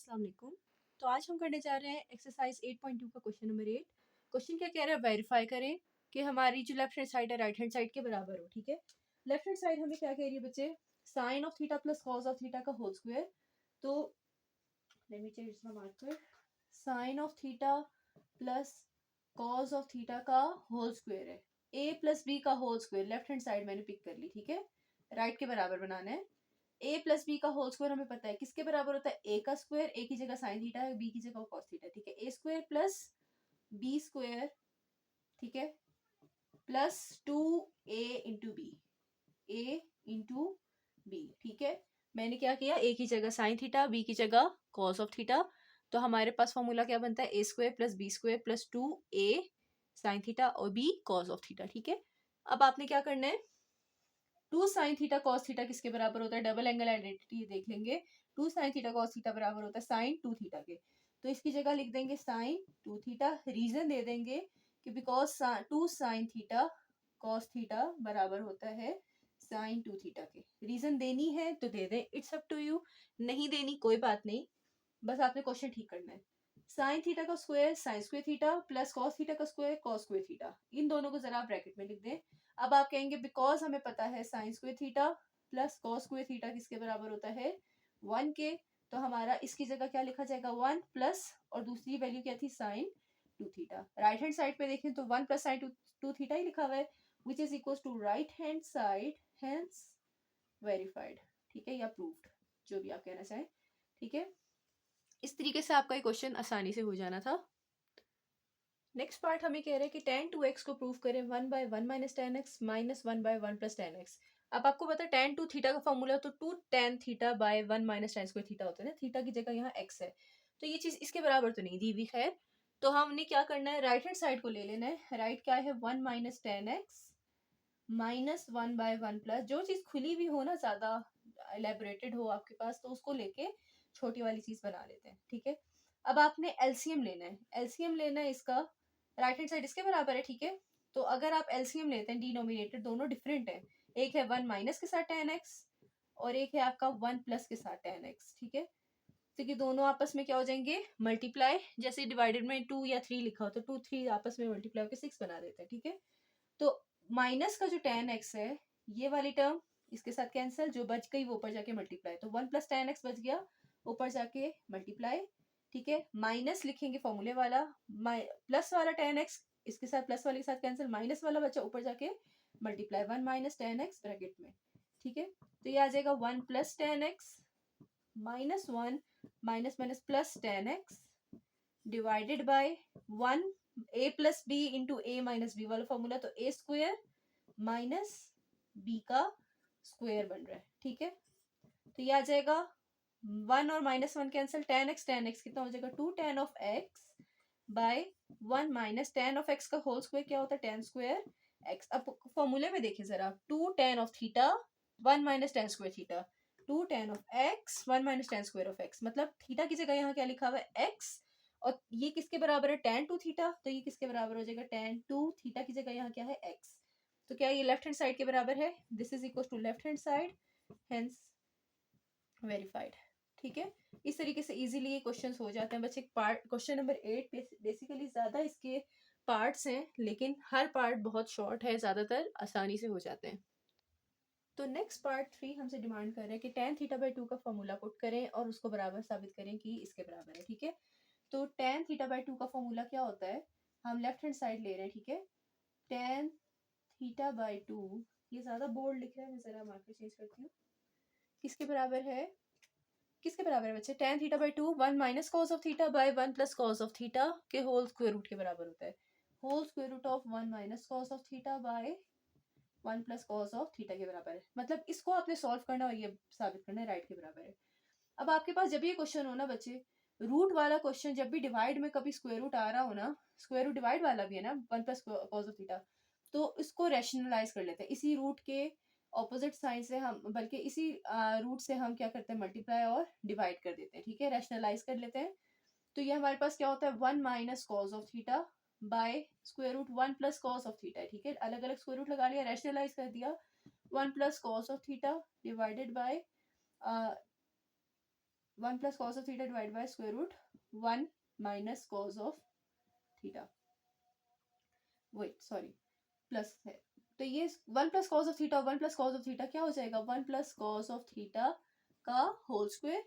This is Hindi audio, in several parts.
अस्सलाम वालेकुम। तो आज हम करने जा रहे हैं एक्सरसाइज 8.2 का क्वेश्चन नंबर 8। क्वेश्चन क्या कह रहा है, वेरीफाई करें कि हमारी जो लेफ्ट हैंड साइड है राइट हैंड साइड के बराबर हो। ठीक है, लेफ्ट हैंड साइड हमें क्या कह रही है बच्चे, sine of theta plus cos of theta का होल स्क्वायर। तो let me change the marker, sine of theta plus cos of theta का होल स्क्वायर है, ए प्लस बी का whole square left hand side मैंने पिक कर ली। ठीक है, राइट के बराबर बनाना है। ए प्लस बी का होल स्क्वायर हमें पता है किसके बराबर होता है, ए का स्क्वायर, ए की जगह साइन थीटा है, बी की जगह कॉस थीटा। ठीक है, A square plus B square, ठीक है, प्लस 2 ए इंटू बी, ए इंटू बी। ठीक है, मैंने क्या किया, ए की जगह साइन थीटा, बी की जगह कॉस ऑफ थीटा। तो हमारे पास फॉर्मूला क्या बनता है, A square plus B square plus 2 A sine theta और बी कॉस ऑफ थीटा। ठीक है, अब आपने क्या करना है, 2 साइन थीटा कॉस थीटा किसके बराबर होता है, डबल एंगल आइडेंटिटी देख लेंगे। 2 साइन थीटा कॉस थीटा बराबर होता है साइन 2 थीटा के। तो इसकी जगह लिख देंगे साइन 2 थीटा, रीजन दे देंगे कि because 2 sine theta cos theta बराबर होता है साइन 2 थीटा के। रीजन देनी है तो दे दें, इट्स अप टू यू, नहीं देनी कोई बात नहीं, बस आपने क्वेश्चन ठीक करना है। साइन थीटा का square sine square theta plus cos theta का स्क्वायर कॉस स्क्वायर थीटा, इन दोनों को जरा आप ब्रैकेट में लिख दें। अब आप कहेंगे बिकॉज हमें पता है sign square theta plus cos square theta किसके बराबर होता है 1 के। तो हमारा इसकी जगह क्या लिखा जाएगा 1 प्लस, और दूसरी वैल्यू क्या थी sine 2 theta. Right hand side पे देखें तो 1 प्लस साइन 2 थीटा ही लिखा हुआ है, which is equal to right hand side, hence verified. ठीक है, या प्रूव्ड, जो भी आप कहना चाहें। ठीक है, इस तरीके से आपका ये क्वेश्चन आसानी से हो जाना था। नेक्स्ट पार्ट हमें कह रहे हैं कि tan 2x को प्रूव करें 1/1 minus ten x minus 1/1 plus ten x. अब आपको पता है tan 2 थीटा का फॉर्मूला तो 2 tan theta by 1 minus ten square theta होता है ना, थीटा की जगह यहाँ x है, तो ये चीज इसके बराबर तो नहीं दी हुई है। तो हमने क्या करना है, राइट हैंड साइड को ले लेना है। राइट क्या है 1 minus ten x minus 1/1 plus, जो चीज खुली हुई हो ना, ज्यादा एलेबोरेटेड हो आपके पास, तो उसको लेके छोटी वाली चीज बना लेते हैं। ठीक है, अब आपने एलसीएम लेना है, एलसीएम लेना है इसका, राइट हैंड साइड इसके बराबर है। ठीक है, तो अगर आप एलसीएम लेते हैं, डिनोमिनेटर दोनों डिफरेंट है, एक है 1 माइनस के साथ टेन एक्स और एक है आपका 1 प्लस के साथ टेन एक्स। ठीक है, तो कि दोनों आपस में क्या हो जाएंगे, मल्टीप्लाई, जैसे डिवाइडेड में 2 या 3 लिखा हो तो 2 3 आपस में मल्टीप्लाई होकर 6 बना देते हैं। ठीक है, तो माइनस का जो टेन एक्स है, ये वाली टर्म इसके साथ कैंसिल, जो बच गई वो ऊपर जाके मल्टीप्लाई, तो 1 प्लस टेन एक्स बच गया, ऊपर जाके मल्टीप्लाई। ठीक है, माइनस लिखेंगे फॉर्मूले वाला, प्लस वाला टेन एक्स इसके साथ प्लस वाले के साथ कैंसिल, माइनस वाला बचा ऊपर जाके multiply, 1 minus ten x bracket में। ठीक है, तो ये आ जाएगा 1 plus ten x minus 1 minus minus plus ten x divided by 1 A plus B into A minus B वाला फॉर्मूला, तो ए स्क्वायर माइनस बी का स्क्वायर बन रहा है। ठीक है, तो ये आ जाएगा 1 और माइनस 1 कैंसिल, टेन एक्स कितना हो जाएगा 2 ten of x by 1 minus ten of x का होल स्क्वायर क्या होता है टेन स्क्वायर एक्स। अब फॉर्मूले में देखिए जरा, 2 ten of theta 1 minus ten square theta, 2 ten of x 1 minus ten square of x, मतलब थीटा की जगह यहाँ क्या लिखा हुआ है एक्स, और ये किसके बराबर है tan 2 थीटा, तो ये किसके बराबर हो जाएगा tan 2 थीटा की जगह यहाँ क्या है x। तो क्या ये लेफ्ट हैंड साइड के बराबर है, this is equal to left hand side, hence verified. ठीक है, इस तरीके से इजीली ये क्वेश्चंस हो जाते हैं बच्चे। पार्ट क्वेश्चन नंबर 8 बेसिकली ज्यादा इसके पार्ट्स हैं, लेकिन हर पार्ट बहुत शॉर्ट है, ज्यादातर आसानी से हो जाते हैं। तो नेक्स्ट पार्ट 3 हमसे डिमांड कर रहे हैं कि tan थीटा बाई 2 का फॉर्मूला पुट करें और उसको बराबर साबित करें कि इसके बराबर है। ठीक है, तो tan थीटा बाई 2 का फॉर्मूला क्या होता है, हम लेफ्ट हैंड साइड ले रहे हैं। ठीक है, tan थीटा बाई 2, ये ज्यादा बोल्ड लिख रहा है, मैं जरा मार्कर चेंज करती हूँ, किसके बराबर है, किसके बराबर है बच्चे, tan theta by 2 1 minus cos of theta by 1 plus cos of theta के होल स्क्वायर रूट के बराबर होता है, whole square root of 1 minus cos of theta by 1 plus cos of theta के बराबर है। मतलब इसको आपने सॉल्व करना और ये साबित करना है राइट के बराबर है। अब आपके पास जब ये क्वेश्चन हो ना बच्चे, रूट वाला क्वेश्चन, जब भी डिवाइड में कभी स्क्वायर रूट आ रहा हो ना, स्क्वायर रूट डिवाइड वाला भी है ना 1 प्लस कॉस ऑफ थीटा, तो इसको रैशनलाइज कर लेते हैं, इसी रूट के ऑपोजिट साइड से हम, बल्कि इसी रूट से हम क्या करते हैं मल्टीप्लाई और डिवाइड कर देते हैं। ठीक है, रैशनलाइज कर लेते हैं, तो ये हमारे पास क्या होता है 1 minus cos of theta by square root 1 plus cos of theta. ठीक है, अलग अलग स्क्वायर रूट लगा लिया, रैशनलाइज कर दिया, 1 plus cos of theta divided by 1 plus cos of theta divide by square root 1 minus cos of theta, wait sorry plus है, तो ये 1 plus cos of theta 1 plus cos of theta क्या हो जाएगा 1 प्लस कॉस ऑफ थीटा का होल स्क्वायर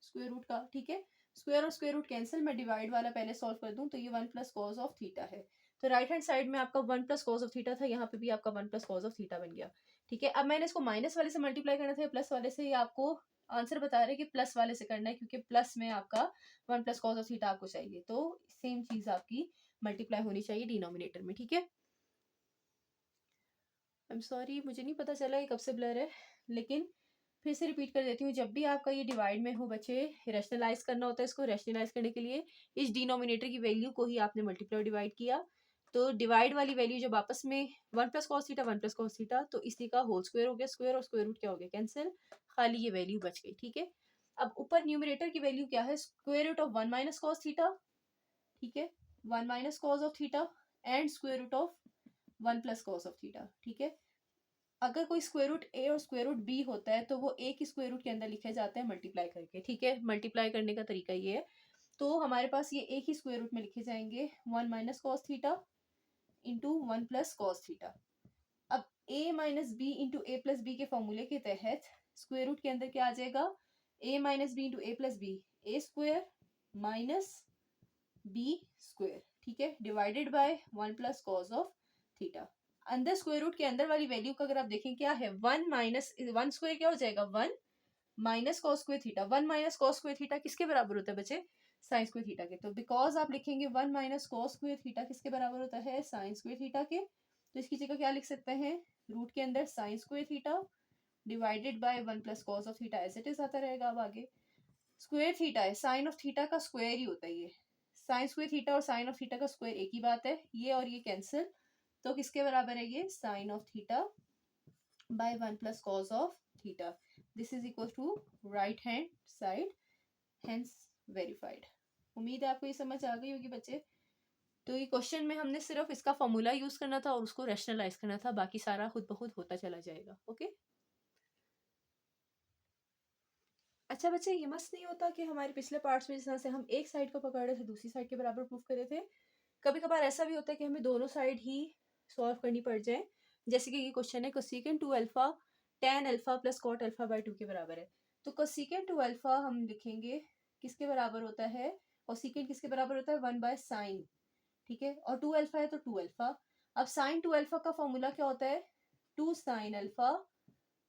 स्क्वायर रूट का, ठीक है। स्क्वायर और स्क्वायर रूट कैंसिल, मैं डिवाइड वाला पहले सॉल्व कर दूं, तो ये 1 प्लस कॉस ऑफ थीटा है। तो राइट हैंड साइड में आपका 1 प्लस कॉस ऑफ थीटा था, यहाँ पे भी आपका 1 प्लस कॉस ऑफ थीटा बन गया, ठीक है। अब मैंने इसको माइनस वाले से मल्टीप्लाई करना था प्लस वाले से, ये आपको आंसर बता रहे हैं कि प्लस वाले से करना है, क्योंकि प्लस में आपका 1 प्लस कॉस ऑफ थीटा आपको चाहिए, तो सेम चीज आपकी मल्टीप्लाई होनी चाहिए डिनोमिनेटर में, ठीक है। आई एम सॉरी, मुझे नहीं पता चला ये कब से ब्लर है, लेकिन फिर से रिपीट कर देती हूँ, जब भी आपका ये डिवाइड में हो बच्चे, रैशनलाइज करना होता है, इसको रैशनलाइज करने के लिए इस डिनोमिनेटर की वैल्यू को ही आपने मल्टीप्लाई डिवाइड किया, तो डिवाइड वाली वैल्यू जब आपस में 1 plus cos theta 1 plus cos theta, तो इसी का होल स्क्वायर हो गया, स्क्वायर और स्क्वायर रूट क्या हो गया कैंसिल, खाली ये वैल्यू बच गई, ठीक है। अब ऊपर न्यूमरेटर की वैल्यू क्या है, square root of 1 minus cos theta, ठीक है, 1 minus cos of theta and square root of 1 plus cos of theta, ठीक है। अगर कोई स्क्वायर रूट ए और स्क्वायर रूट बी होता है, तो वो ए की स्क्वायर रूट के अंदर लिखे जाते हैं मल्टीप्लाई करके, ठीक है। मल्टीप्लाई करने का तरीका ये है, तो हमारे पास ये ए की स्क्वायर रूट में लिखे जाएंगे 1 minus cos theta into 1 plus cos theta. अब ए माइनस बी इंटू ए प्लस बी के फॉर्मूले के तहत स्क्वायर रूट के अंदर क्या आ जाएगा, ए माइनस बी इंटू ए प्लस बी, ए स्क्वायर माइनस बी स्क्वायर, ठीक है, divided by 1 plus cos of theta. अंदर स्क्वायर रूट के अंदर वाली वैल्यू का अगर आप देखें क्या है, 1 माइनस 1 स्क्वायर क्या हो जाएगा 1 minus cos square theta, 1 minus cos square theta किसके बराबर होता है बच्चे, साइन स्क्वायर थीटा के, तो बिकॉज आप लिखेंगे 1 माइनस कॉस स्क्वायर थीटा किसके बराबर होता है साइन स्क्वायर थीटा के, तो इसकी जगह क्या लिख सकते हैं, रूट के अंदर sine square theta divided by 1 plus cos of theta, as it is आता रहेगा। अब आगे स्क्वायर थीटा है, साइन ऑफ थीटा का स्क्वायर ही होता है, ये साइन स्क्वायर थीटा और साइन ऑफ थीटा का स्क्वायर एक ही बात है, ये और ये कैंसिल, तो किसके बराबर है ये sine of theta by 1 plus cos of theta, this is equal to right hand side, hence verified. उम्मीद है आपको ये समझ आ गई होगी बच्चे। तो ये क्वेश्चन में हमने सिर्फ इसका फॉर्मूला यूज करना था और उसको रैशनलाइज करना था, बाकी सारा खुद ब खुद होता चला जाएगा, ओके। अच्छा बच्चे, ये मस्त नहीं होता कि हमारे पिछले पार्ट्स में जिस तरह से हम एक साइड को पकड़ रहे थे दूसरी साइड के बराबर प्रूफ कर रहे थे, कभी कभार ऐसा भी होता है कि हमें दोनों साइड ही सॉल्व करनी पड़ जाए, जैसे कि ये क्वेश्चन है cosecant 2 alpha tan alpha plus cot alpha by 2 के बराबर है, तो कोसेकेंट 2 अल्फा हम लिखेंगे किसके बराबर होता है, कोसेकेंट किसके बराबर होता है 1 बाय साइन, ठीक है, और 2 अल्फा है तो 2 अल्फा। अब साइन 2 अल्फा का फॉर्मूला क्या होता है, 2 sine alpha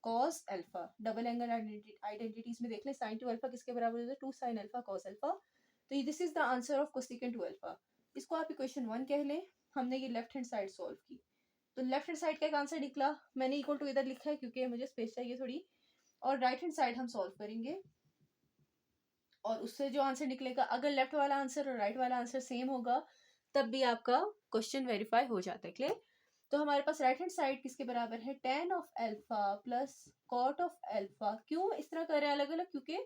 cos alpha, double angle identities में देख ले, साइन 2 अल्फा किसके बराबर होता है 2 साइन अल्फा cos अल्फा, तो this is the answer of cosecant 2 alpha. इसको आप इक्वेशन 1 कह लें, हमने ये लेफ्ट हैंड साइड सॉल्व की, तो लेफ्ट हैंड साइड का एक आंसर निकला, मैंने इक्वल टू इधर लिखा है क्योंकि मुझे स्पेस चाहिए थोड़ी, और राइट हैंड साइड हम सॉल्व करेंगे, और उससे जो आंसर निकलेगा, अगर लेफ्ट वाला आंसर और राइट वाला आंसर सेम होगा तब भी आपका क्वेश्चन वेरीफाई हो जाता है, क्लियर। तो हमारे पास राइट हैंड साइड किसके बराबर है tan of alpha plus cot of alpha, क्यों इस तरह कर रहे हैं अलग अलग, क्योंकि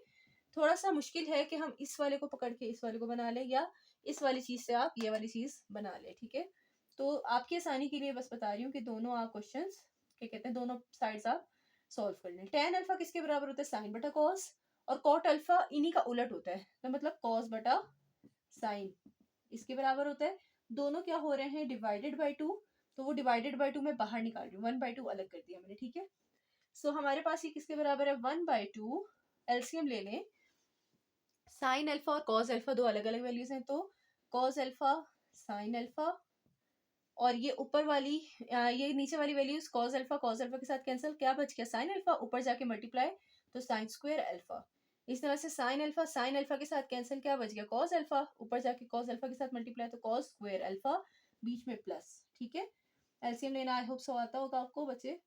थोड़ा सा मुश्किल है कि हम इस वाले को पकड़ के इस वाले को बना ले, या इस वाली चीज से आप ये वाली चीज बना ले, ठीक है। तो आपकी आसानी के लिए बस बता रही हूँ कि दोनों आप क्वेश्चन क्या कहते हैं, दोनों साइड्स आप सॉल्व कर लें। tan अल्फा किसके बराबर होता है साइन बटा कॉस, और कॉट अल्फा इन्हीं का उलट होता है, तो मतलब कॉस बटा साइन इसके बराबर होता है, दोनों क्या हो रहे हैं डिवाइडेड बाई 2, तो वो डिवाइडेड बाई 2 मैं बाहर निकाल रही हूँ, 1/2 अलग कर दिया मैंने, ठीक है। सो हमारे पास ये किसके बराबर है 1/2, एलसीएम ले लें, साइन अल्फा और कॉस अल्फा दो अलग अलग वैल्यूज हैं, तो कॉस अल्फा साइन अल्फा, और ये ऊपर वाली ये नीचे वाली वैल्यूज कॉस अल्फा के साथ कैंसिल, क्या बच गया साइन अल्फा, ऊपर जाके मल्टीप्लाई तो साइन स्क्वायर अल्फा, इस तरह से साइन अल्फा के साथ कैंसिल, क्या बच गया कॉस अल्फा, ऊपर जाके कॉस अल्फा के साथ मल्टीप्लाई तो कॉस स्क्वायर अल्फा, बीच में प्लस, ठीक है। एलसीएम लेना आई होप सो आता होगा आपको बच्चे,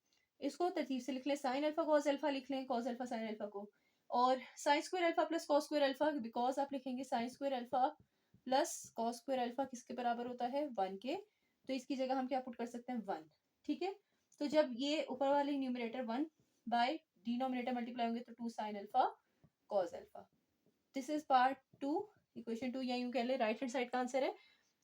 इसको तरतीब से लिख लें, साइन अल्फा कॉस अल्फा लिख लें, कॉस अल्फा साइन अल्फा को, और sine square alpha plus cos square alpha, because आप लिखेंगे sine square alpha plus cos square alpha किसके बराबर होता है 1 के, तो इसकी जगह हम क्या पुट कर सकते हैं 1, ठीक है। तो जब ये ऊपर वाले न्यूमरेटर 1 बाय डिनोमिनेटर मल्टीप्लाई होंगे तो 2 sine alpha cos alpha, this is part 2 equation 2, या यूं कह ले राइट हैंड साइड का आंसर है,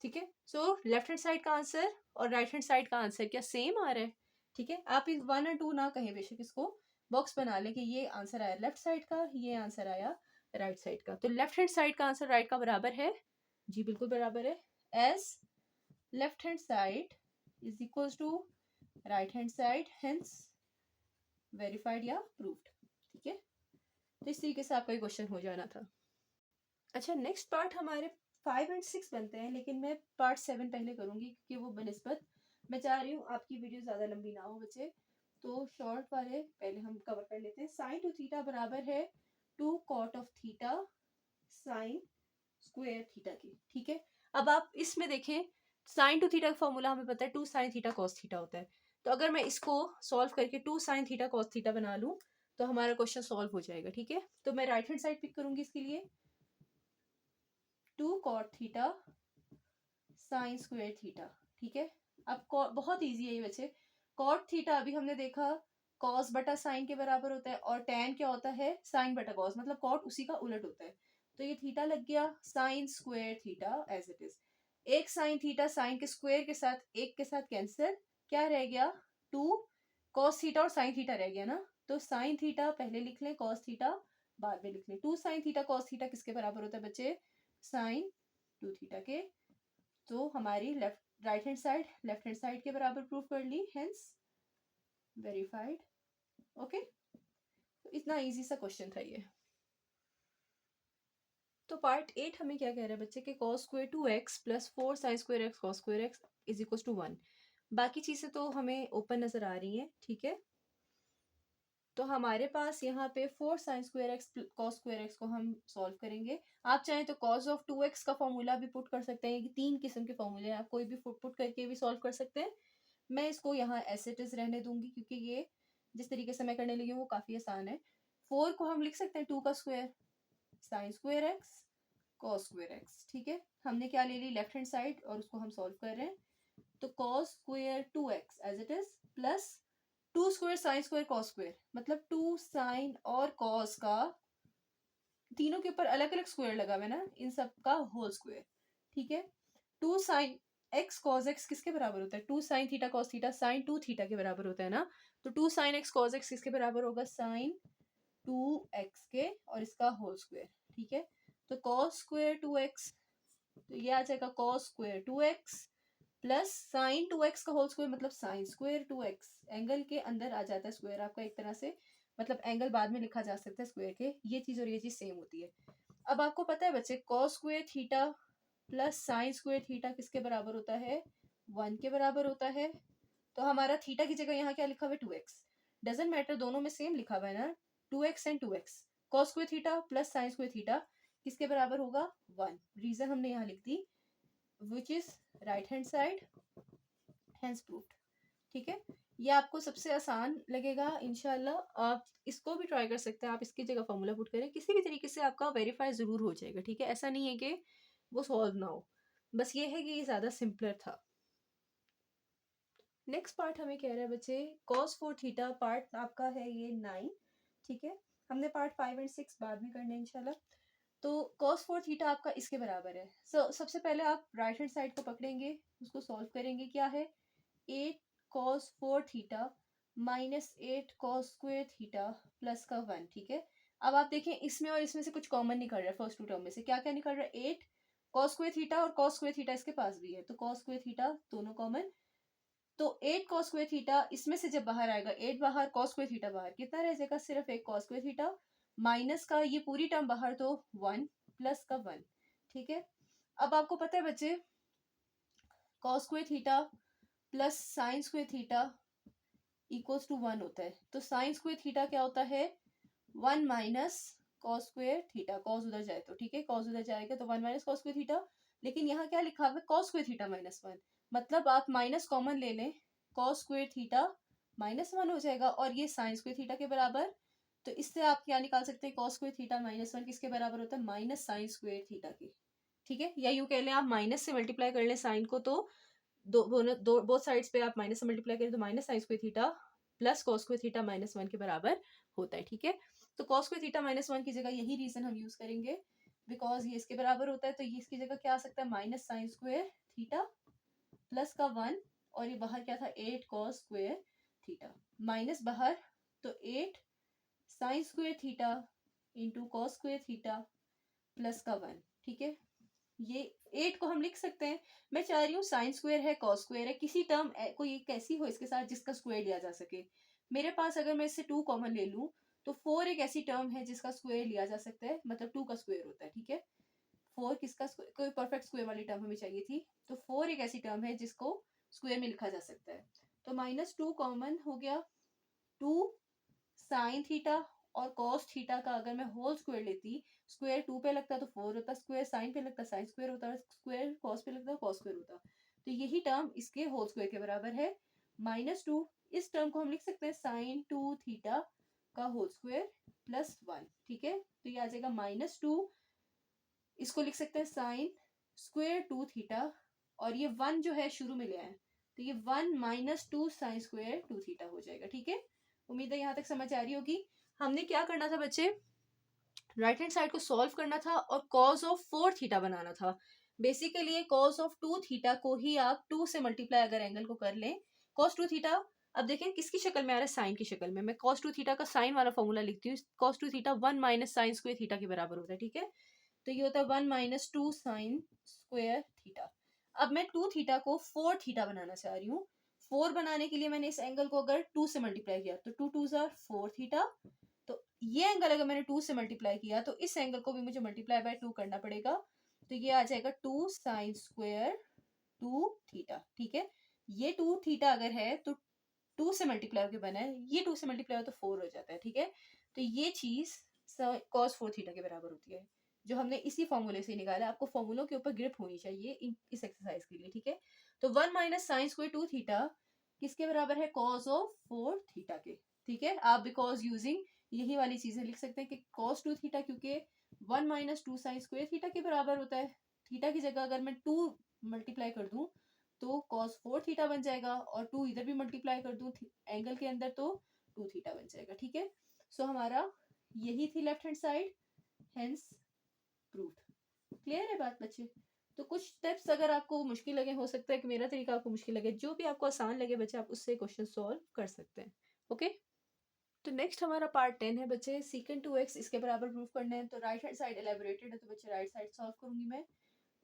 ठीक है। सो लेफ्ट हैंड साइड का आंसर और राइट हैंड साइड का आंसर क्या सेम आ रहा है, ठीक है। आप इस 1 और 2 ना कहें, बेशक इसको बॉक्स बना ले कि ये आंसर आया लेफ्ट साइड का, ये आंसर आया राइट साइड का। तो लेफ्ट हैंड साइड का आंसर राइट का बराबर है, जी बिल्कुल बराबर है, as left hand side is equals to right hand side, hence verified या प्रूव्ड। ठीक है, तो इस तरीके से आपका ये क्वेश्चन हो जाना था। अच्छा, नेक्स्ट पार्ट हमारे 5 एंड 6 बनते हैं, लेकिन मैं पार्ट 7 पहले करूंगी क्योंकि वो बनिस्बत मैं चाह रही हूँ आपकी वीडियो ज़्यादा लंबी ना हो बच्चे, तो शॉर्ट वाले पहले हम कवर कर लेते हैं। साइन टू थीटा बराबर है 2 cot of theta sine square theta की। ठीक है, अब आप इसमें देखें, साइन टू थीटा का फॉर्मूला हमें पता है 2 साइन थीटा कॉस थीटा होता है। तो अगर मैं इसको सॉल्व करके 2 साइन थीटा कॉस थीटा बना लूँ तो हमारा क्वेश्चन सॉल्व हो जाएगा। ठीक है, तो मैं राइट हैंड साइड पिक करूंगी इसके लिए, 2 cot theta sine square theta. ठीक है, अब बहुत इजी है ये बच्चे। कॉट थीटा अभी हमने देखा कॉस बटा साइन के बराबर होता है, और टैन क्या होता है, साइन बटा कॉस, मतलब कॉट उसी का उलट होता है। तो ये थीटा लग गया sine square theta as it is. एक साइन थीटा साइन के स्क्वायर के साथ एक के साथ कैंसिल, क्या रह गया 2 कॉस थीटा और साइन थीटा रह गया ना। तो साइन थीटा पहले लिख लें, कॉस थीटा बाद में लिख लें। 2 साइन थीटा कॉस थीटा किसके बराबर होता है बच्चे, साइन 2 थीटा के। तो हमारी right hand side left hand side के बराबर प्रूव कर ली, हेंस वेरीफाइड। ओके, तो इतना इजी सा क्वेश्चन था ये। तो पार्ट 8 हमें क्या कह रहा है बच्चे के cos square 2x plus 4 sine square x cos square x is equal to 1। बाकी चीजें तो हमें ओपन नजर आ रही हैं। ठीक है, तो हमारे पास यहाँ पे 4 sine square x cos square x को हम सॉल्व करेंगे। आप चाहें तो कॉस ऑफ 2x का फॉर्मूला भी पुट कर सकते हैं, 3 किस्म के फॉर्मूले हैं, आप कोई भी पुट करके भी सॉल्व कर सकते हैं। मैं इसको यहाँ एज इट इज रहने दूंगी क्योंकि ये जिस तरीके से मैं करने लगी हूँ वो काफी आसान है। 4 को हम लिख सकते हैं 2 का square sine square x cos square x. ठीक है, हमने क्या ले ली लेफ्ट हैंड साइड और उसको हम सॉल्व कर रहे हैं। तो cos square 2x as it is plus 2 square sine square cos square, मतलब 2 साइन और कॉस का तीनों के ऊपर अलग अलग स्क्वायर लगा हुआ है ना, इन सब का होल स्क्वायर। ठीक है, 2 साइन एक्स कॉस एक्स किसके बराबर होता है, 2 sine theta cos theta sine 2 theta के बराबर होता है ना। तो 2 साइन एक्स कॉस एक्स किसके बराबर होगा, साइन 2x के और इसका होल स्क्वायर। ठीक है, तो कॉस स्क्वायर 2x, तो ये आ जाएगा cos square 2x plus sign 2x का होल स्क्वायर, मतलब साइन स्क्वायर 2x। एंगल के अंदर आ जाता है स्क्वायर आपका एक तरह से, मतलब एंगल बाद में लिखा जा सकता है स्क्वायर के, ये चीज और ये चीज सेम होती है। अब आपको पता है बच्चे cos square theta plus sine square theta किसके बराबर होता है, 1 के बराबर होता है। तो हमारा थीटा की जगह यहाँ क्या लिखा हुआ है 2x, डजेंट मैटर, दोनों में सेम लिखा हुआ है ना, 2x and 2x। Cos square theta plus sine square theta किसके बराबर होगा 1। रीजन हमने यहाँ लिख दी, which is right hand side, hence proved. ठीक है, ये आपको सबसे आसान लगेगा इंशाल्लाह, आप इसको भी ट्राई कर सकते हैं, आप इसकी जगह फॉर्मूला पुट करें, किसी भी तरीके से आपका वेरीफाई जरूर हो जाएगा। ठीक है, ऐसा नहीं है कि वो सॉल्व ना हो, बस ये है कि ये ज्यादा सिंपलर था। नेक्स्ट पार्ट हमें कह रहा है बच्चे cos 4 थीटा, पार्ट आपका है ये 9। ठीक है, हमने पार्ट 5 एंड 6 बाद में करने इंशाल्लाह। तो cos 4 थीटा आपका इसके बराबर है। सबसे पहले आप राइट हैंड साइड को पकड़ेंगे, उसको सॉल्व करेंगे, क्या है 8 cos 4 theta minus 8 cos square theta plus का 1। ठीक है, अब आप देखें इसमें और इसमें से कुछ कॉमन निकल रहा है, फर्स्ट टू टर्म में से क्या क्या निकल रहा है, 8 cos स्क्वायर थीटा और cos स्क्वायर थीटा इसके पास भी है, तो cos स्क्वायर थीटा दोनों कॉमन। तो 8 cos स्क्वायर थीटा इसमें से जब बाहर आएगा, 8 बाहर cos स्क्वायर थीटा बाहर, कितना रह जाएगा, सिर्फ एक cos स्क्वायर थीटा माइनस का ये पूरी टर्म बाहर, तो 1 प्लस का 1। ठीक है, अब आपको पता है बच्चे cos square theta plus sine square theta equals to 1 होता है। तो साइन स्क्वायर थीटा क्या होता है 1 minus cos square theta, cos उधर जाए तो ठीक है, cos उधर जाएगा तो 1 माइनस cos स्क्वायर थीटा। लेकिन यहाँ क्या लिखा हुआ है cos स्क्वायर थीटा माइनस 1, मतलब आप माइनस कॉमन ले लें, cos स्क्वायर थीटा माइनस 1 हो जाएगा और ये साइन स्क्वायर थीटा के बराबर। तो इससे आप क्या निकाल सकते हैं, cos स्क्वायर थीटा माइनस 1 किसके बराबर होता है, माइनस साइन स्क्वायर थीटा के। ठीक है, या यूं कह लें आप माइनस से मल्टीप्लाई कर लें साइन को, तो दो बोथ साइड्स पे आप माइनस से मल्टीप्लाई करें तो minus sine square theta plus cos square theta minus 1 के बराबर होता है। ठीक है, तो कॉस स्क्वायर थीटा माइनस 1 की जगह यही रीजन हम यूज करेंगे, बिकॉज ये इसके बराबर होता है, तो ये इसकी जगह क्या आ सकता है, minus sine square theta plus का 1, और ये बाहर क्या था 8 कॉस स्क्वायर थीटा, माइनस बाहर, तो 8 sign square theta into cos square theta plus का 1, ठीक है। ये 8 को हम लिख सकते हैं। मैं चाह रही हूँ साइन स्क्वायर है, कॉस स्क्वायर है, किसी टर्म कोई एक ऐसी हो इसके साथ जिसका स्क्वायर लिया जा सके। मेरे पास अगर मैं इससे 2 कॉमन ले लूँ तो 4 एक ऐसी टर्म है जिसका स्क्वायर लिया जा सकता है, मतलब 2 का स्क्वायर होता है, ठीक है। 4 किसका कोई परफेक्ट स्क्वायर वाली टर्म हमें चाहिए थी, तो 4 एक ऐसी टर्म है जिसको स्क्वायर में लिखा जा सकता है। तो -2 कॉमन हो गया, 2 साइन थीटा और कॉस थीटा का अगर मैं होल स्क्वायर लेती, स्क्वायर 2 पे लगता तो 4 होता, स्क्वायर साइन पे लगता साइन स्क्वायर होता, स्क्वायर कॉस पे लगता कॉस स्क्वायर होता। तो यही टर्म इसके होल स्क्वायर के बराबर है -2। इस टर्म को हम लिख सकते हैं साइन 2 थीटा का होल स्क्वायर प्लस 1, ठीक है। तो ये आ जाएगा -2, इसको लिख सकते हैं साइन स्क्वायर 2 थीटा, और ये 1 जो है शुरू में ले आए तो ये 1 - 2 साइन स्क्वायर 2 थीटा हो जाएगा, ठीक है। उम्मीद है यहाँ तक समझ आ रही होगी। हमने क्या करना था बच्चे, राइट हैंड साइड को सॉल्व करना था और कॉज ऑफ 4 थीटा बनाना था। बेसिकली कॉज ऑफ 2 थीटा को ही आप 2 से मल्टीप्लाई अगर एंगल को कर लें, कॉस 2 थीटा, अब देखें किसकी शक्ल में आ रहा है, साइन की शक्ल में। मैं कॉस 2 थीटा का साइन वाला फॉर्मूला लिखती हूँ, cos 2 theta 1 minus sine square theta के बराबर होता है, ठीक है। तो ये होता है 1 - 2 साइन स्क्वायर थीटा। अब मैं 2 थीटा को 4 थीटा बनाना चाह रही हूँ। 4 बनाने के लिए मैंने इस एंगल को अगर 2 से मल्टीप्लाई किया तो 2 2 ज़ा 4 थीटा। तो ये एंगल अगर मैंने 2 से मल्टीप्लाई किया तो इस एंगल को भी मुझे मल्टीप्लाई बाय 2 करना पड़ेगा। तो ये आ जाएगा 2 साइन स्क्वायर 2 थीटा, ठीक है। ये 2 थीटा अगर है तो 2 से मल्टीप्लाई होकर बना है, ये 2 से मल्टीप्लाई हो तो 4 हो जाता है, ठीक है। तो ये चीज cos 4 थीटा के बराबर होती है, जो हमने इसी फॉर्मूले से निकाला। आपको फॉर्मूलों के ऊपर ग्रिप होनी चाहिए इस एक्सरसाइज के लिए, ठीक है। तो 1 माइनस साइन स्क्वायर 2 थीटा किसके बराबर है, cos ऑफ 4 थीटा के, ठीक है। आप बिकॉज यूजिंग यही वाली चीजें लिख सकते हैं कि cos 2 थीटा, क्योंकि 1 - 2 साइन स्क्वायर थीटा के बराबर होता है। थीटा की जगह अगर मैं 2 मल्टीप्लाई कर दूं तो cos 4 थीटा बन जाएगा, और 2 इधर भी मल्टीप्लाई कर दूं एंगल के अंदर तो 2 थीटा बन जाएगा, ठीक है। सो हमारा यही थी left hand side, hence proved. Clear है बात बच्चे। तो कुछ स्टेप्स अगर आपको मुश्किल लगे, हो सकता है कि मेरा तरीका आपको मुश्किल लगे, जो भी आपको आसान लगे बच्चे आप उससे क्वेश्चन सॉल्व कर सकते हैं, ओके। तो नेक्स्ट हमारा पार्ट 10 है बच्चे, सीकेंट 2x इसके बराबर प्रूव करना है। तो राइट हैंड साइड एलेबोरेटेड है, तो बच्चे राइट साइड सॉल्व करूंगी मैं।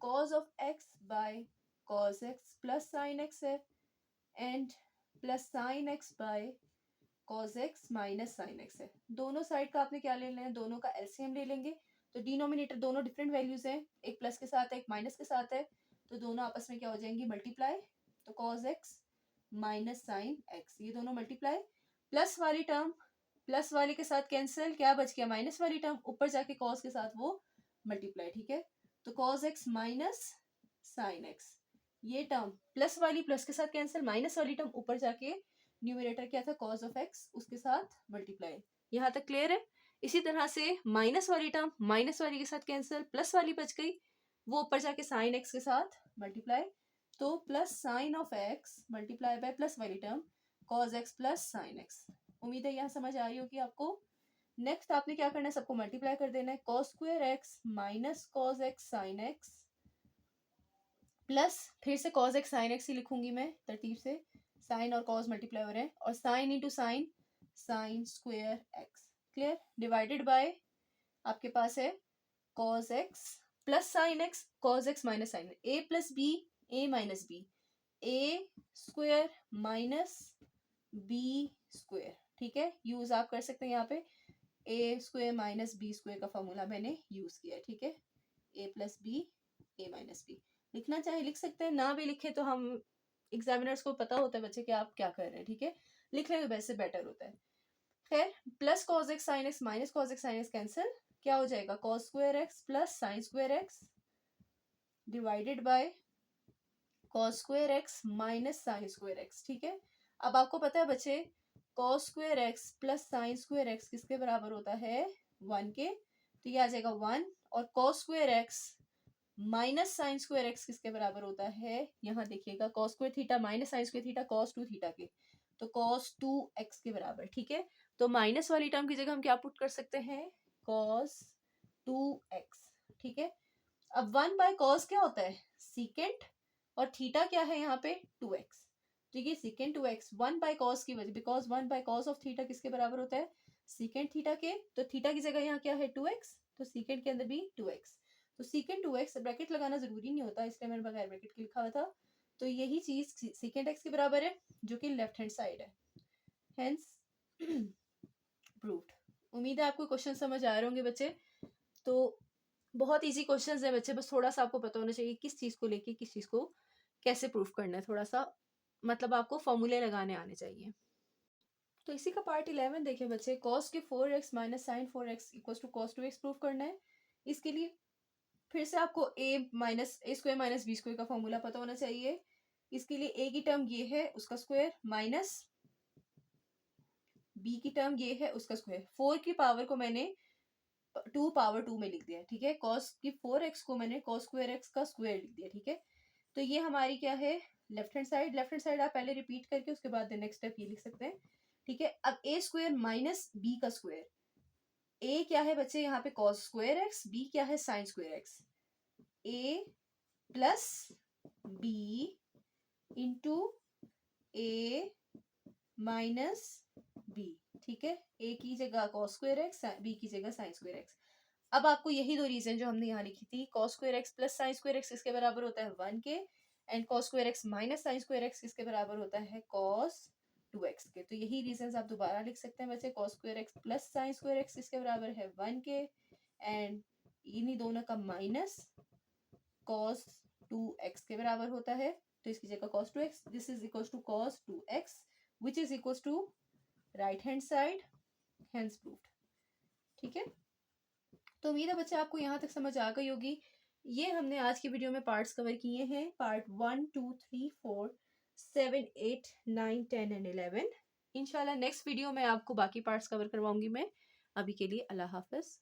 cos of x by cos x plus sine x है, and plus sine x by cos x minus sine x है। दोनों साइड का आपने क्या ले लेना है, दोनों का एलसीएम ले लेंगे। तो डिनोमिनेटर दोनों डिफरेंट वैल्यूज हैं, एक प्लस के साथ है एक माइनस के साथ है, तो दोनों आपस में क्या हो जाएंगी, मल्टीप्लाई। तो cos x minus sine x, ये दोनों मल्टीप्लाई। प्लस वाली टर्म प्लस वाले के साथ कैंसिल, क्या बच गया, माइनस वाली टर्म ऊपर जाके cos के साथ वो मल्टीप्लाई, ठीक है। तो cos x minus sine x, ये टर्म प्लस वाली प्लस के साथ कैंसिल, माइनस वाली टर्म ऊपर जाके न्यूमरेटर क्या था cos ऑफ x उसके साथ मल्टीप्लाई। यहाँ तक क्लियर है। इसी तरह से माइनस वाली टर्म माइनस वाली के साथ कैंसिल, प्लस वाली बच गई, वो ऊपर जाके साइन x के साथ मल्टीप्लाई। तो plus sine of x multiply by plus वाली term cos x plus sine x। उम्मीद है यहाँ समझ आ रही होगी आपको। नेक्स्ट आपने क्या करना है, सबको मल्टीप्लाई कर देना है। cos square x minus cos x sine x plus फिर से cos x साइन x ही लिखूंगी मैं तरतीब से, साइन और cos मल्टीप्लाई हो रहे हैं, और sine into sine sine square x, clear. Divided by आपके पास है cos x plus sine x, cos x minus sine, a plus B a minus B, a square minus b square, ठीक है। यूज आप कर सकते हैं यहाँ पे, a square minus b square का फॉर्मूला मैंने यूज किया है, ठीक है। a plus B a minus B, लिखना चाहे लिख सकते हैं, ना भी लिखे तो हम एग्जामिनर्स को पता होता है बच्चे कि आप क्या कर रहे हैं, ठीक है। लिख ले तो वैसे बेटर होता है। खैर, plus cos x sine x minus cos x sine x cancel, क्या हो जाएगा cos square x plus sine square x divided by cos square x minus sine square x, ठीक है। अब आपको पता है बच्चे cos square x plus sine square x किसके बराबर होता है, 1 के। तो ये आ जाएगा 1, और cos square x minus sine square x किसके बराबर होता है, यहाँ देखिएगा cos square theta minus sine square theta cos 2 theta के, तो cos 2x के बराबर, ठीक है। तो माइनस वाली टर्म की जगह हम क्या पुट कर सकते हैं, cos 2x, ठीक है। अब 1 बाय cos क्या होता है, सीकेंट, और थीटा क्या है यहाँ पे 2x, तो ये सीकेंट 2x 1 बाय cos की वजह, because 1 by cos of theta किसके बराबर होता है, सीकेंड थीटा के, तो थीटा की जगह यहाँ क्या है 2x, तो सीकेंड के अंदर भी 2x, तो सीकेंड 2x, ब्रैकेट लगाना जरूरी नहीं होता इसलिए मैंने बगैर ब्रैकेट के लिखा हुआ था। तो यही चीज सीकेंड x के बराबर है जो कि लेफ्ट हैंड साइड है, हेंस प्रूव्ड। उम्मीद है आपको क्वेश्चन समझ आ रहे होंगे बच्चे। तो बहुत इजी क्वेश्चंस है बच्चे, बस थोड़ा सा आपको पता होना चाहिए किस चीज को लेके किस चीज को कैसे प्रूफ करना है, थोड़ा सा मतलब आपको फॉर्मूले लगाने आने चाहिए। तो इसी का पार्ट 11 देखें बच्चे, कॉस के 4x minus sine 4x equals to cos 2x proof करना है। इसके लिए फिर से आपको a square minus B square का फॉर्मूला पता होना चाहिए। इसके लिए a की टर्म ये है उसका स्क्वायर माइनस b की टर्म ये है उसका स्क्वायर, 4 की पावर को मैंने 2 पावर 2 में लिख दिया, ठीक है। कॉस की 4x को मैंने कॉस स्क्वायर x का स्क्वायर लिख दिया, ठीक है। तो ये हमारी क्या है left hand side. Left hand side आप पहले रिपीट करके उसके बाद नेक्स्ट स्टेप ये लिख सकते हैं, ठीक है। अब a स्क्वायर माइनस b का स्क्वायर, a क्या है बच्चे यहाँ पे कॉस स्क्वायर x, b क्या है sign square x, a plus b into a minus b, ठीक है। a की जगह कॉस स्क्वायर x, b की जगह साइन स्क्वायर x। अब आपको यही दो रीजन जो हमने यहाँ लिखी थी, cos square x plus sine square x किसके बराबर होता है 1 के, and cos square x minus sine square x किसके बराबर होता है cos 2x के। तो यही रीजन आप दोबारा लिख सकते हैं बच्चे, cos square x plus sine square x किसके बराबर है 1 के, एंड इन्हीं दोनों का माइनस cos 2x के बराबर होता है। तो इसकी जगह cos 2x, this is equal to cos 2x which is equal to right hand side, hence proved, ठीक है। तो उम्मीद है बच्चे आपको यहाँ तक समझ आ गई होगी। ये हमने आज की वीडियो में पार्ट्स कवर किए हैं, पार्ट 1 2 3 4 7 8 9 10 एंड 11। इंशाल्लाह नेक्स्ट वीडियो में आपको बाकी पार्ट्स कवर करवाऊंगी मैं। अभी के लिए अल्लाह हाफिज।